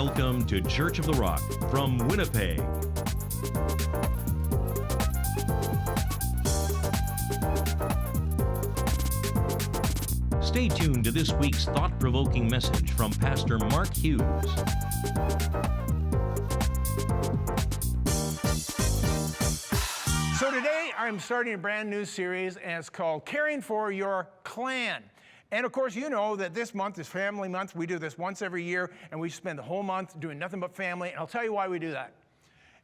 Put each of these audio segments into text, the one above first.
Welcome to Church of the Rock from Winnipeg. Stay tuned to this week's thought-provoking message from Pastor Mark Hughes. So today I'm starting a brand new series, and it's called Caring for Your Clan. And of course, you know that this month is Family Month. We do this once every year, and we spend the whole month doing nothing but family. And I'll tell you why we do that.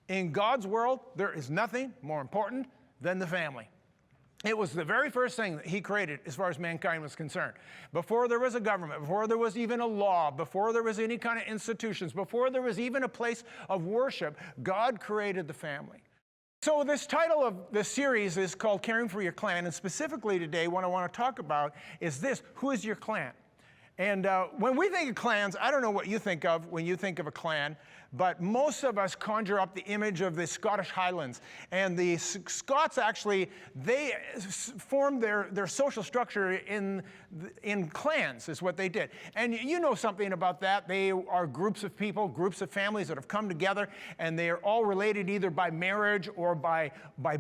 In God's world, there is nothing more important than the family. It was the very first thing that he created as far as mankind was concerned. Before there was a government, before there was even a law, before there was any kind of institutions, before there was even a place of worship, God created the family. So this title of this series is called Caring for Your Clan, and specifically today what I want to talk about is this: who is your clan? And when we think of clans, I don't know what you think of when you think of a clan, but most of us conjure up the image of the Scottish Highlands. And the Scots actually, they formed their social structure in clans, is what they did. And you know something about that. They are groups of people, groups of families that have come together, and they are all related either by marriage or by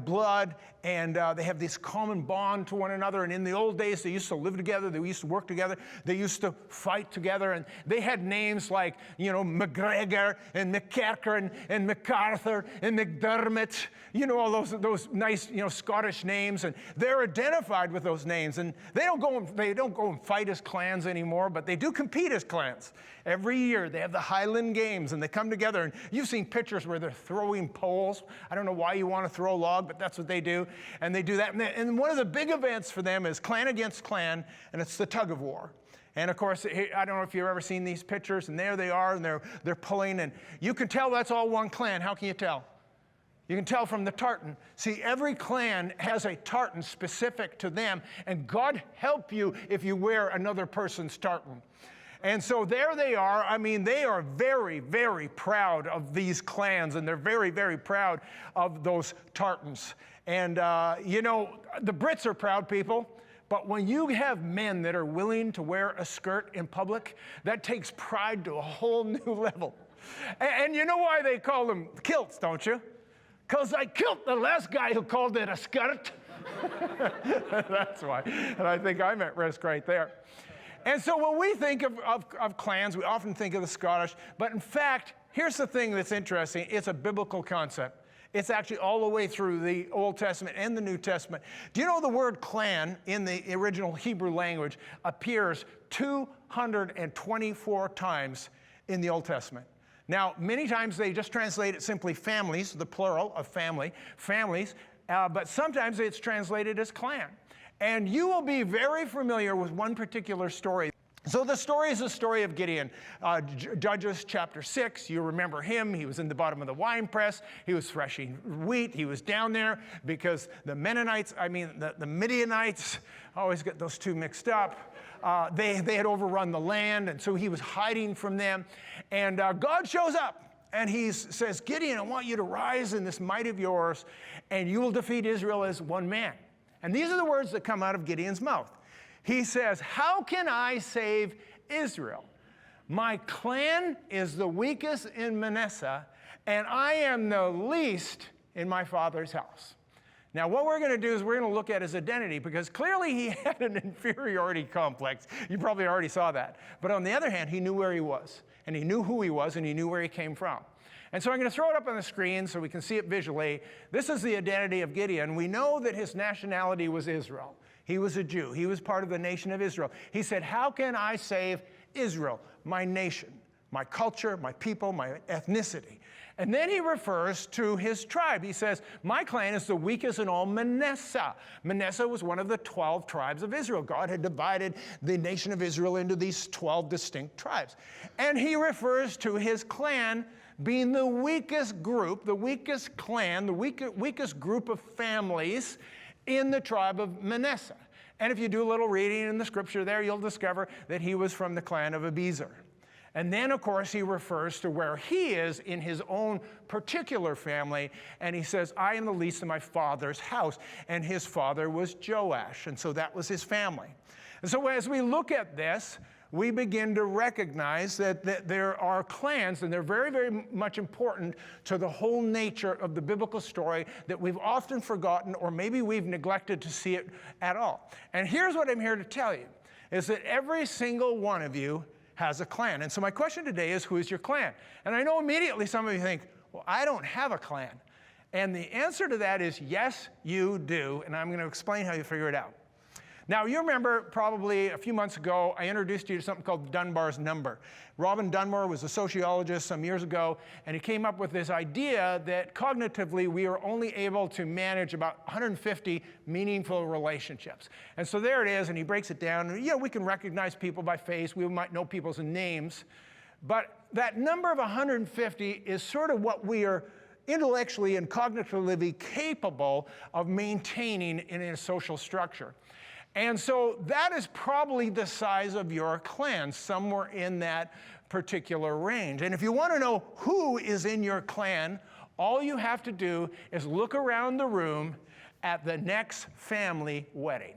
blood, and they have this common bond to one another. And in the old days, they used to live together, they used to work together, they used to fight together, and they had names like, you know, McGregor and McCarker and MacArthur and McDermott, you know, all those nice, you know, Scottish names, and they're identified with those names. And they don't go and fight as clans anymore, but they do compete as clans. Every year they have the Highland Games, and they come together, and you've seen pictures where they're throwing poles. I don't know why you want to throw a log, but that's what they do, and they do that. And one of the big events for them is clan against clan, and it's the tug of war. And of course, I don't know if you've ever seen these pictures, and there they are, and they're pulling, and you can tell that's all one clan. How can you tell? You can tell from the tartan. See, every clan has a tartan specific to them, and God help you if you wear another person's tartan. And so there they are. I mean, they are very, very proud of these clans, and they're very, very proud of those tartans. And, you know, the Brits are proud people. But when you have men that are willing to wear a skirt in public, that takes pride to a whole new level. And you know why they call them kilts, don't you? Because I killed the last guy who called it a skirt. That's why. And I think I'm at risk right there. And so when we think of clans, we often think of the Scottish. But in fact, here's the thing that's interesting. It's a biblical concept. It's actually all the way through the Old Testament and the New Testament. Do you know the word clan in the original Hebrew language appears 224 times in the Old Testament? Now, many times they just translate it simply families, the plural of families, but sometimes it's translated as clan. And you will be very familiar with one particular story. So the story is the story of Gideon. Judges chapter 6, you remember him. He was in the bottom of the wine press. He was threshing wheat. He was down there because the Midianites, I always get those two mixed up. They had overrun the land, and so he was hiding from them. And God shows up, and he says, Gideon, I want you to rise in this might of yours, and you will defeat Israel as one man. And these are the words that come out of Gideon's mouth. He says, how can I save Israel? My clan is the weakest in Manasseh, and I am the least in my father's house. Now, what we're going to do is we're going to look at his identity, because clearly he had an inferiority complex. You probably already saw that. But on the other hand, he knew where he was, and he knew who he was, and he knew where he came from. And so I'm going to throw it up on the screen so we can see it visually. This is the identity of Gideon. We know that his nationality was Israel. He was a Jew. He was part of the nation of Israel. He said, how can I save Israel, my nation, my culture, my people, my ethnicity? And then he refers to his tribe. He says, my clan is the weakest in all Manasseh. Manasseh was one of the 12 tribes of Israel. God had divided the nation of Israel into these 12 distinct tribes. And he refers to his clan being the weakest group, the weakest clan, the weakest group of families in the tribe of Manasseh. And if you do a little reading in the scripture there, you'll discover that he was from the clan of Abiezer. And then, of course, he refers to where he is in his own particular family, and he says, I am the least in my father's house. And his father was Joash, and so that was his family. And so as we look at this, we begin to recognize that there are clans, and they're very, very much important to the whole nature of the biblical story that we've often forgotten, or maybe we've neglected to see it at all. And here's what I'm here to tell you, is that every single one of you has a clan. And so my question today is, who is your clan? And I know immediately some of you think, well, I don't have a clan. And the answer to that is, yes, you do. And I'm going to explain how you figure it out. Now, you remember probably a few months ago, I introduced you to something called Dunbar's number. Robin Dunbar was a sociologist some years ago, and he came up with this idea that cognitively we are only able to manage about 150 meaningful relationships. And so there it is, and he breaks it down. Yeah, we can recognize people by face. We might know people's names. But that number of 150 is sort of what we are intellectually and cognitively capable of maintaining in a social structure. And so that is probably the size of your clan, somewhere in that particular range. And if you want to know who is in your clan, all you have to do is look around the room at the next family wedding.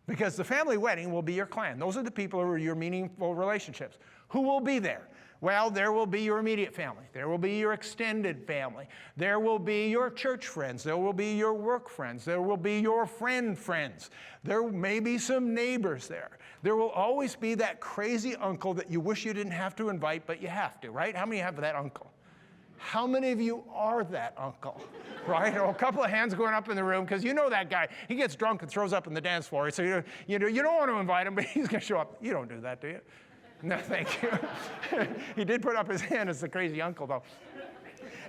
Because the family wedding will be your clan. Those are the people who are your meaningful relationships. Who will be there? Well, there will be your immediate family. There will be your extended family. There will be your church friends. There will be your work friends. There will be your friends. There may be some neighbors there. There will always be that crazy uncle that you wish you didn't have to invite, but you have to, right? How many have that uncle? How many of you are that uncle, right? Oh, a couple of hands going up in the room, because you know that guy. He gets drunk and throws up on the dance floor. So you don't want to invite him, but he's going to show up. You don't do that, do you? No, thank you. He did put up his hand as the crazy uncle, though.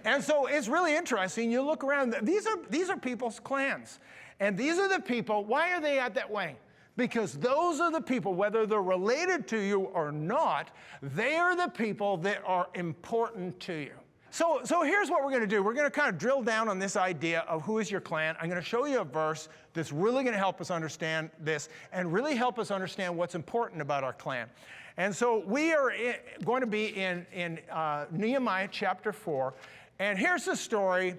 And so it's really interesting. You look around. These are people's clans. And these are the people. Why are they at that wedding? Because those are the people, whether they're related to you or not, they are the people that are important to you. So here's what we're going to do. We're going to kind of drill down on this idea of who is your clan. I'm going to show you a verse that's really going to help us understand this and really help us understand what's important about our clan. And so we are going to be in Nehemiah chapter 4. And here's the story.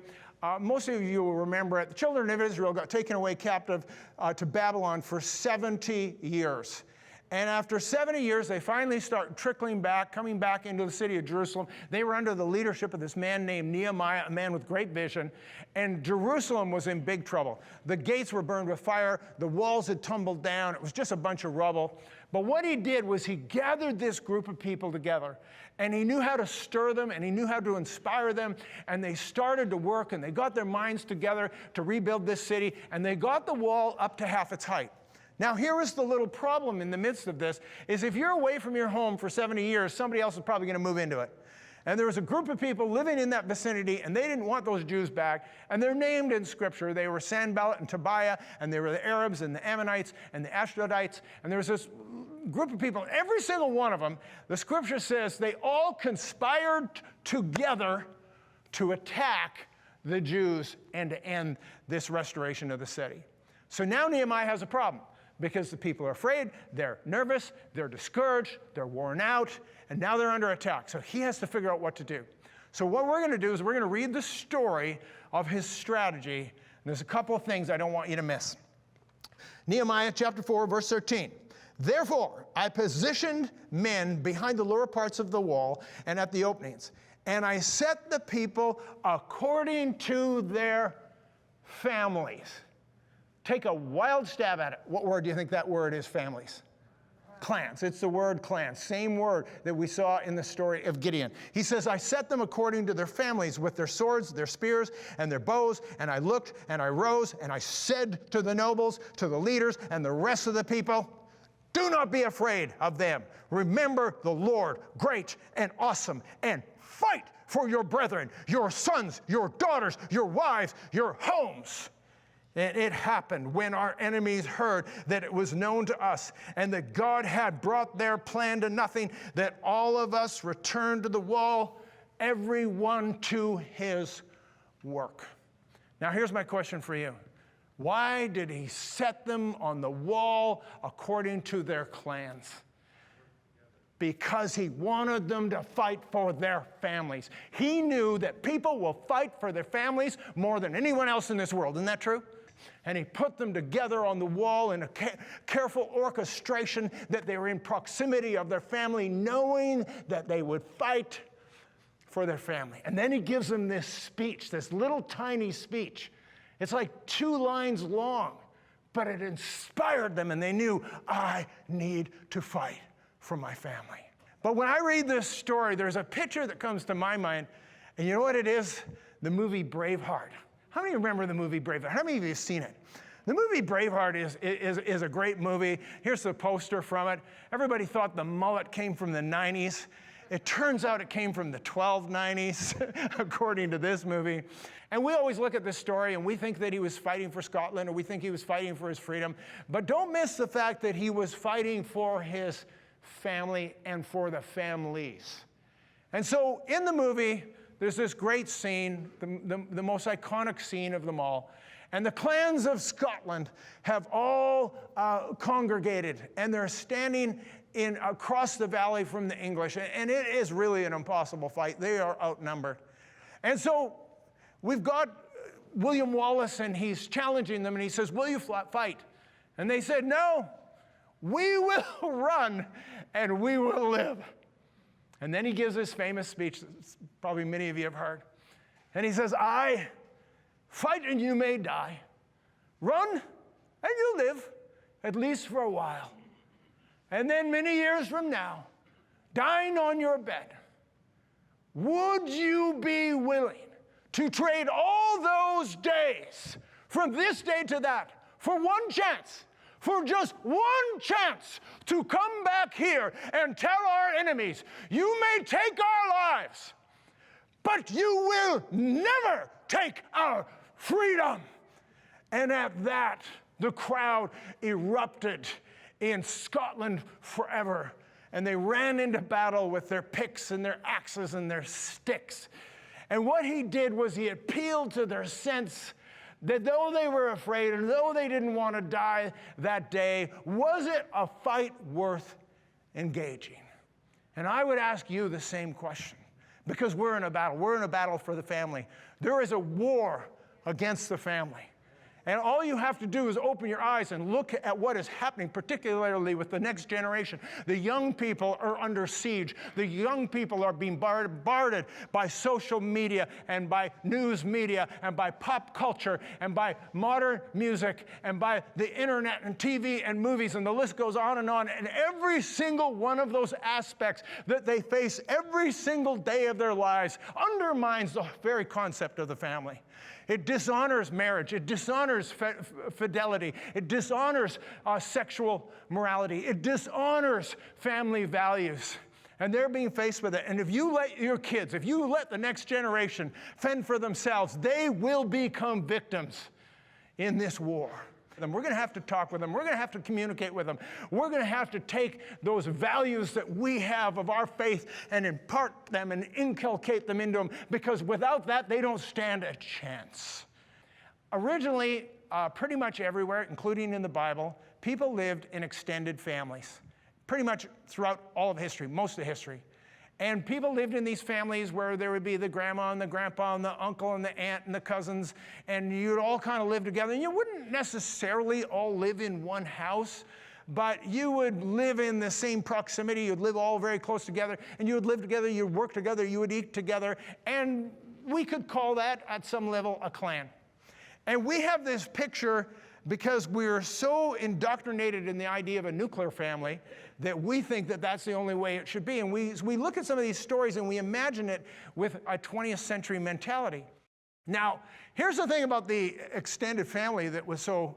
Most of you will remember it. The children of Israel got taken away captive to Babylon for 70 years. And after 70 years, they finally start trickling back, coming back into the city of Jerusalem. They were under the leadership of this man named Nehemiah, a man with great vision. And Jerusalem was in big trouble. The gates were burned with fire. The walls had tumbled down. It was just a bunch of rubble. But what he did was he gathered this group of people together, and he knew how to stir them, and he knew how to inspire them, and they started to work, and they got their minds together to rebuild this city, and they got the wall up to half its height. Now, here is the little problem in the midst of this, is if you're away from your home for 70 years, somebody else is probably going to move into it. And there was a group of people living in that vicinity, and they didn't want those Jews back. And they're named in Scripture. They were Sanballat and Tobiah, and they were the Arabs and the Ammonites and the Ashdodites. And there was this group of people. Every single one of them, the Scripture says, they all conspired together to attack the Jews and to end this restoration of the city. So now Nehemiah has a problem, because the people are afraid, they're nervous, they're discouraged, they're worn out, and now they're under attack. So he has to figure out what to do. So what we're going to do is we're going to read the story of his strategy. And there's a couple of things I don't want you to miss. Nehemiah chapter 4, verse 13. Therefore, I positioned men behind the lower parts of the wall and at the openings, and I set the people according to their families. Take a wild stab at it. What word do you think that word is, families? Clans. It's the word clans. Same word that we saw in the story of Gideon. He says, I set them according to their families with their swords, their spears, and their bows. And I looked and I rose and I said to the nobles, to the leaders, and the rest of the people, do not be afraid of them. Remember the Lord, great and awesome, and fight for your brethren, your sons, your daughters, your wives, your homes. And it happened when our enemies heard that it was known to us and that God had brought their plan to nothing, that all of us returned to the wall, everyone to his work. Now here's my question for you. Why did he set them on the wall according to their clans? Because he wanted them to fight for their families. He knew that people will fight for their families more than anyone else in this world. Isn't that true? And he put them together on the wall in a careful orchestration that they were in proximity of their family, knowing that they would fight for their family. And then he gives them this speech, this little tiny speech. It's like 2 lines long, but it inspired them, and they knew, I need to fight for my family. But when I read this story, there's a picture that comes to my mind, and you know what it is? The movie Braveheart. How many remember the movie Braveheart? How many of you have seen it? The movie Braveheart is a great movie. Here's the poster from it. Everybody thought the mullet came from the 90s. It turns out it came from the 1290s, according to this movie. And we always look at this story and we think that he was fighting for Scotland, or we think he was fighting for his freedom. But don't miss the fact that he was fighting for his family and for the families. And so in the movie, there's this great scene, the most iconic scene of them all. And the clans of Scotland have all congregated, and they're standing across the valley from the English. And it is really an impossible fight. They are outnumbered. And so we've got William Wallace, and he's challenging them, and he says, will you fight? And they said, no, we will run, and we will live. And then he gives this famous speech that probably many of you have heard. And he says, I fight and you may die. Run and you'll live, at least for a while. And then many years from now, dying on your bed, would you be willing to trade all those days from this day to that for one chance? For just one chance to come back here and tell our enemies, you may take our lives, but you will never take our freedom. And at that, the crowd erupted in Scotland forever. And they ran into battle with their picks and their axes and their sticks. And what he did was he appealed to their sense that though they were afraid and though they didn't want to die that day, was it a fight worth engaging? And I would ask you the same question, because we're in a battle. We're in a battle for the family. There is a war against the family. And all you have to do is open your eyes and look at what is happening, particularly with the next generation. The young people are under siege. The young people are being bombarded by social media and by news media and by pop culture and by modern music and by the internet and TV and movies, and the list goes on. And every single one of those aspects that they face every single day of their lives undermines the very concept of the family. It dishonors marriage. It dishonors fidelity. It dishonors sexual morality. It dishonors family values. And they're being faced with it. And if you let your kids, if you let the next generation fend for themselves, they will become victims in this war. We're going to have to talk with them. We're going to have to communicate with them. We're going to have to take those values that we have of our faith and impart them and inculcate them into them, because without that, they don't stand a chance. Originally, pretty much everywhere, including in the Bible, people lived in extended families, pretty much throughout all of history, most of history. And people lived in these families where there would be the grandma and the grandpa and the uncle and the aunt and the cousins, and you'd all kind of live together. And you wouldn't necessarily all live in one house, but you would live in the same proximity. You'd live all very close together, and you would live together, you'd work together, you would eat together, and we could call that, at some level, a clan. And we have this picture because we're so indoctrinated in the idea of a nuclear family that we think that that's the only way it should be. And we look at some of these stories and we imagine it with a 20th century mentality. Now, here's the thing about the extended family that was so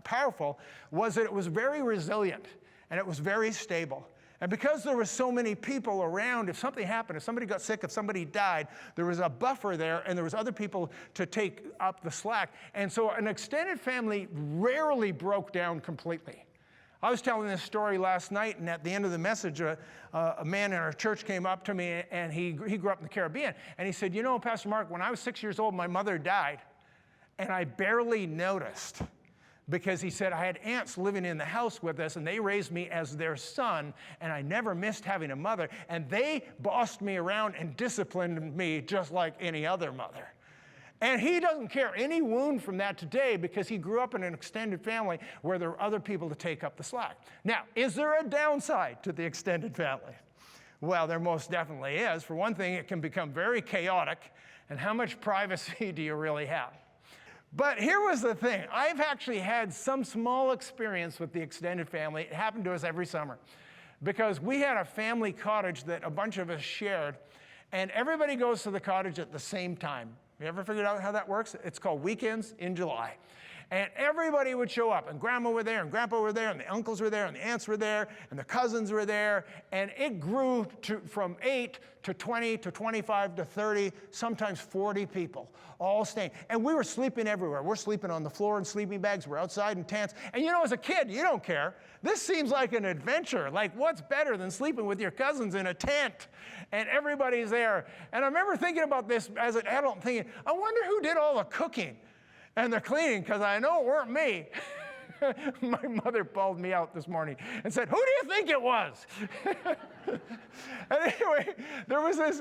powerful, was that it was very resilient and it was very stable. And because there were so many people around, if something happened, if somebody got sick, if somebody died, there was a buffer there, and there was other people to take up the slack. And so an extended family rarely broke down completely. I was telling this story last night, and at the end of the message, a man in our church came up to me, and he grew up in the Caribbean. And he said, you know, Pastor Mark, when I was 6 years old, my mother died, and I barely noticed. Because he said, I had aunts living in the house with us, and they raised me as their son, and I never missed having a mother. And they bossed me around and disciplined me just like any other mother. And he doesn't care any wound from that today because he grew up in an extended family where there were other people to take up the slack. Now, is there a downside to the extended family? Well, there most definitely is. For one thing, it can become very chaotic, and how much privacy do you really have? But here was the thing. I've actually had some small experience with the extended family. It happened to us every summer because we had a family cottage that a bunch of us shared, and everybody goes to the cottage at the same time. You ever figured out how that works? It's called Weekends in July. And everybody would show up, and Grandma were there, and Grandpa were there, and the uncles were there, and the aunts were there, and the cousins were there, and it grew from 8 to 20 to 25 to 30, sometimes 40 people, all staying. And we were sleeping everywhere. We're sleeping on the floor in sleeping bags. We're outside in tents. And you know, as a kid, you don't care. This seems like an adventure. Like, what's better than sleeping with your cousins in a tent? And everybody's there. And I remember thinking about this as an adult, thinking, I wonder who did all the cooking and the cleaning, because I know it weren't me. My mother called me out this morning and said, who do you think it was? And anyway, there was this,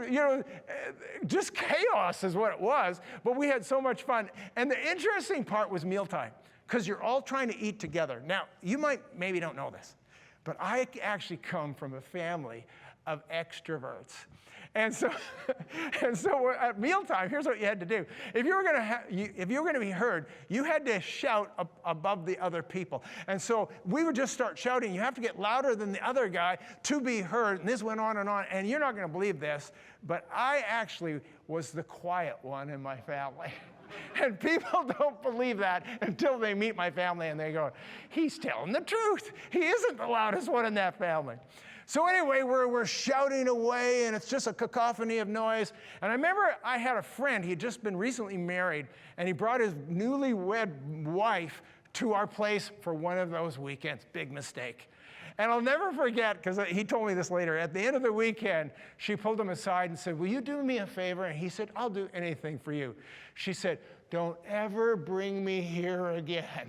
just chaos is what it was, but we had so much fun. And the interesting part was mealtime, because you're all trying to eat together. Now, you maybe don't know this, but I actually come from a family of extroverts. And so at mealtime, here's what you had to do. If you were going to be heard, you had to shout above the other people. And so we would just start shouting. You have to get louder than the other guy to be heard. And this went on. And you're not going to believe this, but I actually was the quiet one in my family. And people don't believe that until they meet my family and they go, he's telling the truth. He isn't the loudest one in that family. So anyway, we're shouting away, and it's just a cacophony of noise. And I remember I had a friend. He had just been recently married, and he brought his newlywed wife to our place for one of those weekends. Big mistake. And I'll never forget, because he told me this later, at the end of the weekend, she pulled him aside and said, will you do me a favor? And he said, I'll do anything for you. She said, don't ever bring me here again.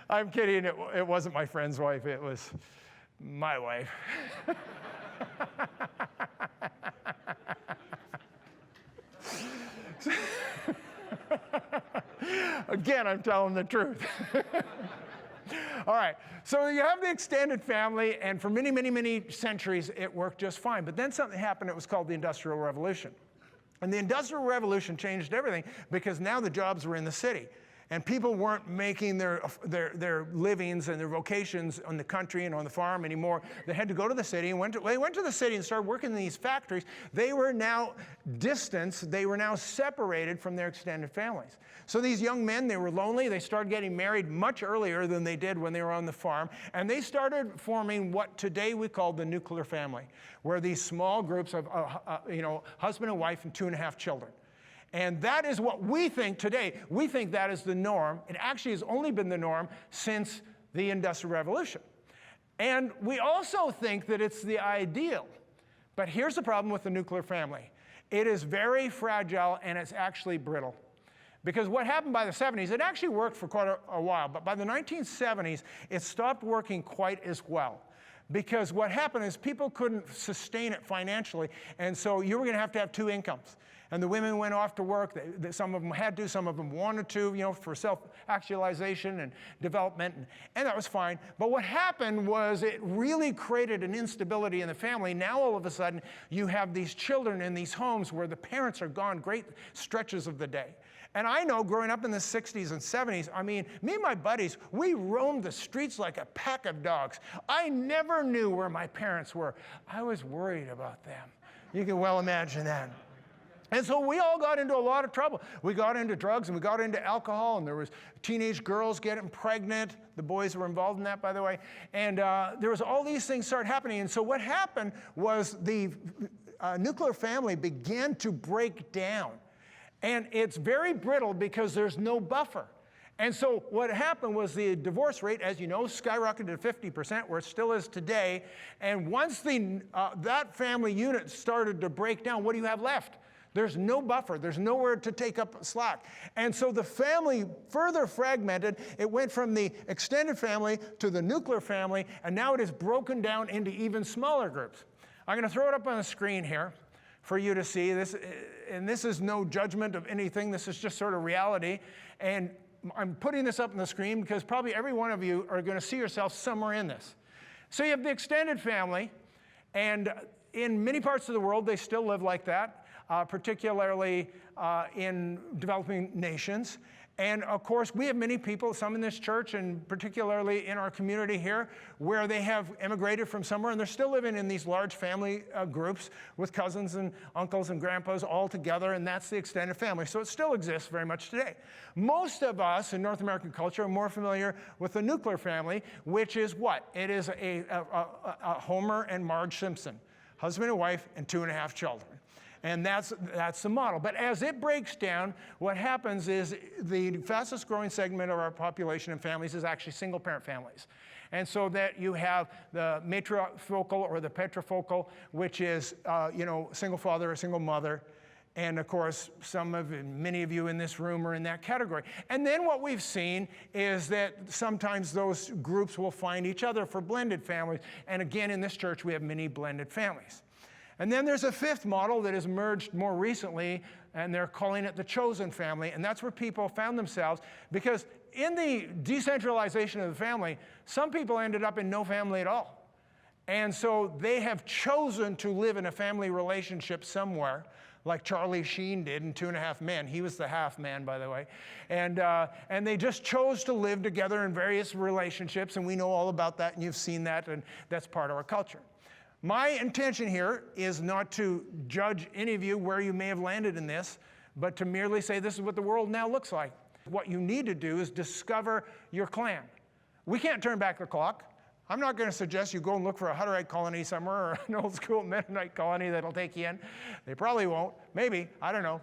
I'm kidding. It wasn't my friend's wife. It was my wife. Again, I'm telling the truth. All right, so you have the extended family, and for many, many, many centuries, it worked just fine. But then something happened. It was called the Industrial Revolution. And the Industrial Revolution changed everything because now the jobs were in the city. And people weren't making their livings and their vocations on the country and on the farm anymore. They had to go to the city and they went to the city and started working in these factories. They were now distanced. They were now separated from their extended families. So these young men, they were lonely. They started getting married much earlier than they did when they were on the farm. And they started forming what today we call the nuclear family, where these small groups of husband and wife and 2.5 children. And that is what we think today. We think that is the norm. It actually has only been the norm since the Industrial Revolution. And we also think that it's the ideal. But here's the problem with the nuclear family. It is very fragile, and it's actually brittle. Because what happened by the 70s, it actually worked for quite a while, but by the 1970s, it stopped working quite as well. Because what happened is people couldn't sustain it financially, and so you were going to have 2 incomes. And the women went off to work. Some of them had to, some of them wanted to, for self-actualization and development, and that was fine. But what happened was it really created an instability in the family. Now all of a sudden, you have these children in these homes where the parents are gone great stretches of the day. And I know growing up in the 60s and 70s, me and my buddies, we roamed the streets like a pack of dogs. I never knew where my parents were. I was worried about them. You can well imagine that. And so we all got into a lot of trouble. We got into drugs and we got into alcohol, and there was teenage girls getting pregnant. The boys were involved in that, by the way. And there was all these things started happening. And so what happened was the nuclear family began to break down. And it's very brittle because there's no buffer. And so what happened was the divorce rate, as you know, skyrocketed to 50%, where it still is today. And once that family unit started to break down, what do you have left? There's no buffer. There's nowhere to take up slack. And so the family further fragmented. It went from the extended family to the nuclear family, and now it is broken down into even smaller groups. I'm going to throw it up on the screen here. for you to see this, and this is no judgment of anything. This is just sort of reality. And I'm putting this up on the screen because probably every one of you are going to see yourself somewhere in this. So you have the extended family, and in many parts of the world, they still live like that, particularly in developing nations. And of course, we have many people, some in this church and particularly in our community here, where they have immigrated from somewhere and they're still living in these large family groups with cousins and uncles and grandpas all together, and that's the extended family. So it still exists very much today. Most of us in North American culture are more familiar with the nuclear family, which is what? It is a Homer and Marge Simpson, husband and wife and 2.5 children. And that's the model. But as it breaks down, what happens is the fastest growing segment of our population and families is actually single parent families. And so that you have the matrifocal or the petrifocal, which is, single father or single mother. And of course, many of you in this room are in that category. And then what we've seen is that sometimes those groups will find each other for blended families. And again, in this church, we have many blended families. And then there's a fifth model that has emerged more recently, and they're calling it the chosen family. And that's where people found themselves, because in the decentralization of the family, some people ended up in no family at all. And so they have chosen to live in a family relationship somewhere, like Charlie Sheen did in 2.5 Men. He was the half man, by the way. And they just chose to live together in various relationships, and we know all about that, and you've seen that, and that's part of our culture. My intention here is not to judge any of you where you may have landed in this, but to merely say this is what the world now looks like. What you need to do is discover your clan. We can't turn back the clock. I'm not going to suggest you go and look for a Hutterite colony somewhere or an old school Mennonite colony that'll take you in. They probably won't. Maybe. I don't know.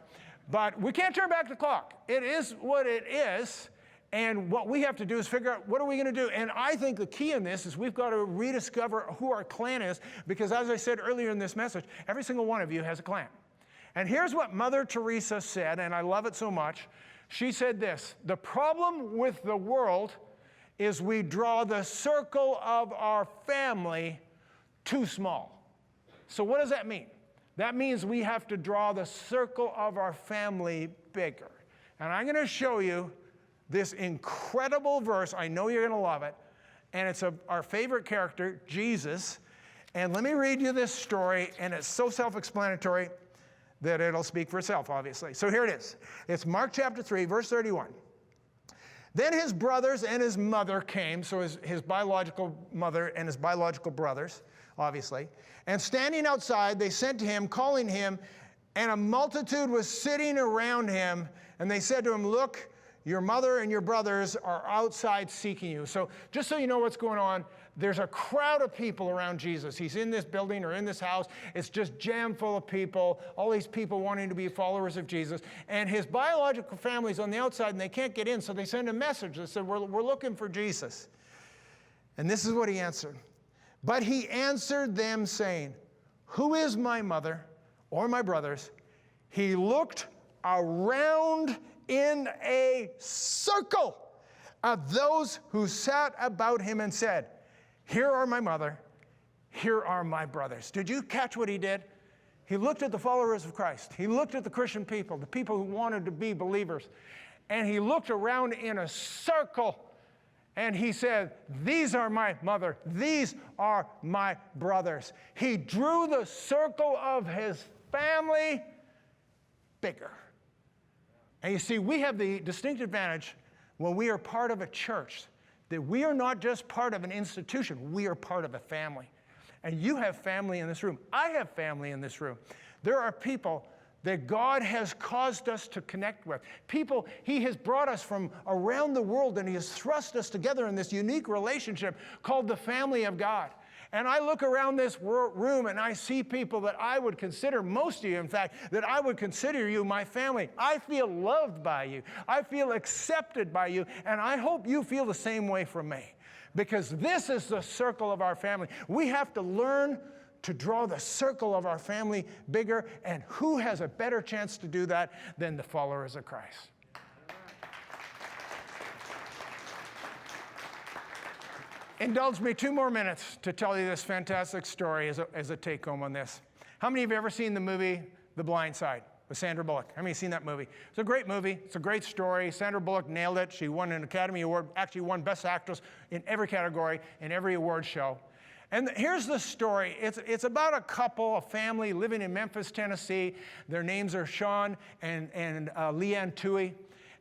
But we can't turn back the clock. It is what it is. And what we have to do is figure out, what are we going to do? And I think the key in this is we've got to rediscover who our clan is, because as I said earlier in this message, every single one of you has a clan. And here's what Mother Teresa said, and I love it so much. She said this: the problem with the world is we draw the circle of our family too small. So what does that mean? That means we have to draw the circle of our family bigger. And I'm going to show you this incredible verse. I know you're going to love it. And it's our favorite character, Jesus. And let me read you this story, and it's so self-explanatory that it'll speak for itself, obviously. So here it is. It's Mark chapter 3, verse 31. Then his brothers and his mother came, so his biological mother and his biological brothers, obviously. And standing outside, they sent to him, calling him, and a multitude was sitting around him. And they said to him, "Look, your mother and your brothers are outside seeking you." So just so you know what's going on, there's a crowd of people around Jesus. He's in this building or in this house. It's just jam full of people, all these people wanting to be followers of Jesus. And his biological family's on the outside, and they can't get in, so they send a message that said, we're looking for Jesus. And this is what he answered. But he answered them, saying, "Who is my mother or my brothers?" He looked around in a circle of those who sat about him and said, "Here are my mother, here are my brothers." Did you catch what he did? He looked at the followers of Christ. He looked at the Christian people, the people who wanted to be believers. And he looked around in a circle and he said, "These are my mother, these are my brothers." He drew the circle of his family bigger. And you see, we have the distinct advantage when we are part of a church, that we are not just part of an institution, we are part of a family. And you have family in this room. I have family in this room. There are people that God has caused us to connect with. People he has brought us from around the world, and he has thrust us together in this unique relationship called the family of God. And I look around this room and I see people that I would consider, most of you in fact, that I would consider you my family. I feel loved by you. I feel accepted by you. And I hope you feel the same way from me, because this is the circle of our family. We have to learn to draw the circle of our family bigger. And who has a better chance to do that than the followers of Christ? Indulge me 2 more minutes to tell you this fantastic story as a take-home on this. How many of you have ever seen the movie The Blind Side with Sandra Bullock? How many have seen that movie? It's a great movie. It's a great story. Sandra Bullock nailed it. She won an Academy Award, actually won Best Actress in every category, in every award show. And here's the story. It's about a couple, a family living in Memphis, Tennessee. Their names are Sean and Leanne Toohey.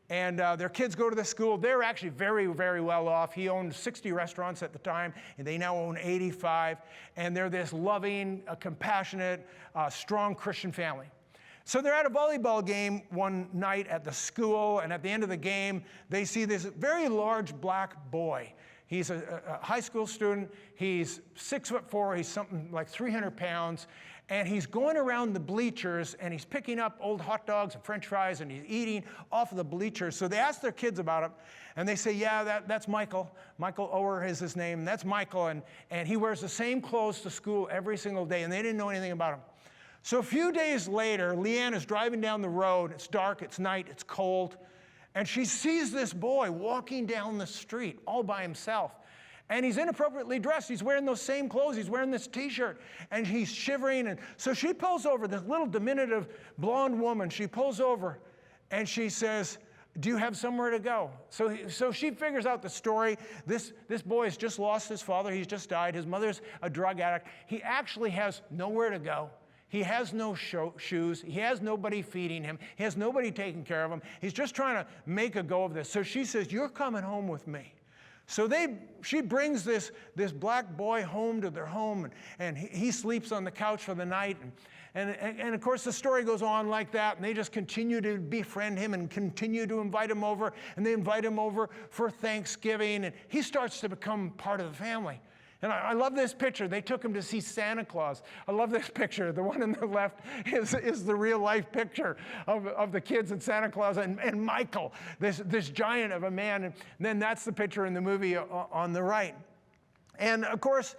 And their kids go to the school. They're actually very, very well off. He owned 60 restaurants at the time, and they now own 85. And they're this loving, compassionate, strong Christian family. So they're at a volleyball game one night at the school, and at the end of the game, they see this very large black boy. He's a high school student. He's 6'4". He's something like 300 pounds. And he's going around the bleachers, and he's picking up old hot dogs and French fries, and he's eating off of the bleachers. So they ask their kids about him, and they say, yeah, that's Michael. Michael Ower is his name. That's Michael, and he wears the same clothes to school every single day, and they didn't know anything about him. So a few days later, Leanne is driving down the road. It's dark, it's night, it's cold. And she sees this boy walking down the street all by himself. And he's inappropriately dressed. He's wearing those same clothes. He's wearing this T-shirt. And he's shivering. And so she pulls over, this little diminutive blonde woman. She pulls over and she says, do you have somewhere to go? So she figures out the story. This boy has just lost his father. He's just died. His mother's a drug addict. He actually has nowhere to go. He has no shoes. He has nobody feeding him. He has nobody taking care of him. He's just trying to make a go of this. So she says, you're coming home with me. So she brings this black boy home to their home, and he sleeps on the couch for the night. And of course, the story goes on like that, and they just continue to befriend him and continue to invite him over, and they invite him over for Thanksgiving, and he starts to become part of the family. And I love this picture. They took him to see Santa Claus. I love this picture. The one on the left is the real-life picture of the kids and Santa Claus and Michael, this giant of a man. And then that's the picture in the movie on the right. And, of course,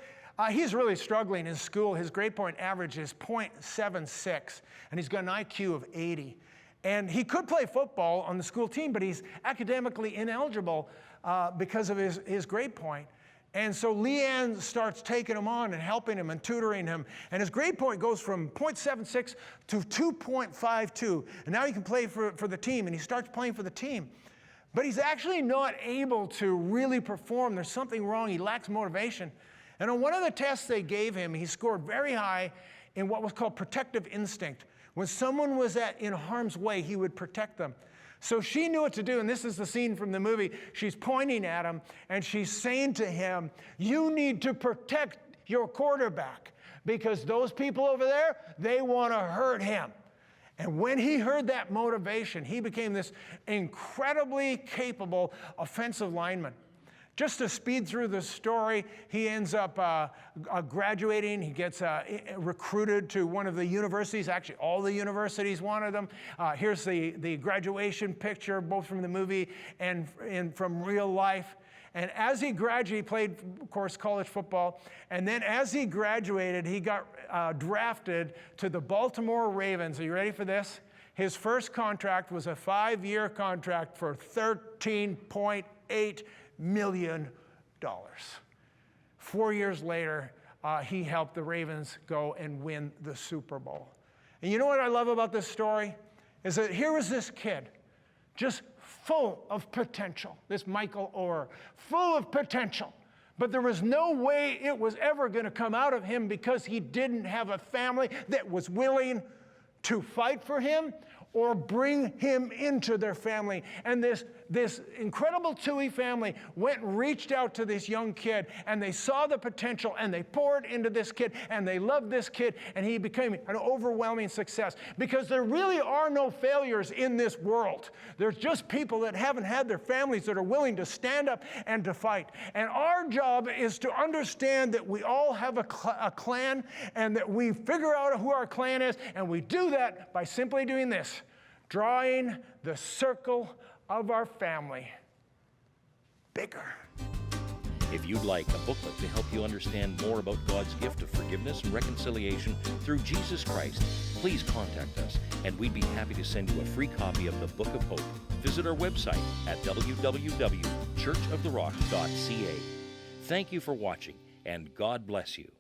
he's really struggling in school. His grade point average is .76, and he's got an IQ of 80. And he could play football on the school team, but he's academically ineligible because of his grade point. And so Leanne starts taking him on and helping him and tutoring him. And his grade point goes from .76 to 2.52. And now he can play for the team, and he starts playing for the team. But he's actually not able to really perform. There's something wrong. He lacks motivation. And on one of the tests they gave him, he scored very high in what was called protective instinct. When someone was in harm's way, he would protect them. So she knew what to do, and this is the scene from the movie. She's pointing at him, and she's saying to him, you need to protect your quarterback, because those people over there, they want to hurt him. And when he heard that motivation, he became this incredibly capable offensive lineman. Just to speed through the story, he ends up graduating. He gets recruited to one of the universities. Actually, all the universities wanted him. Here's the graduation picture, both from the movie and from real life. And as he graduated, he played, of course, college football. And then as he graduated, he got drafted to the Baltimore Ravens. Are you ready for this? His first contract was a 5-year contract for $13.8 million. 4 years later, he helped the Ravens go and win the Super Bowl. And you know what I love about this story? Is that here was this kid, just full of potential, this Michael Oher, full of potential. But there was no way it was ever going to come out of him, because he didn't have a family that was willing to fight for him or bring him into their family. And this incredible Toohey family went and reached out to this young kid, and they saw the potential, and they poured into this kid, and they loved this kid, and he became an overwhelming success. Because there really are no failures in this world. There's just people that haven't had their families that are willing to stand up and to fight. And our job is to understand that we all have a clan, and that we figure out who our clan is, and we do that by simply doing this: drawing the circle of our family bigger. If you'd like a booklet to help you understand more about God's gift of forgiveness and reconciliation through Jesus Christ, please contact us, and we'd be happy to send you a free copy of the Book of Hope. Visit our website at www.churchoftherock.ca. Thank you for watching, and God bless you.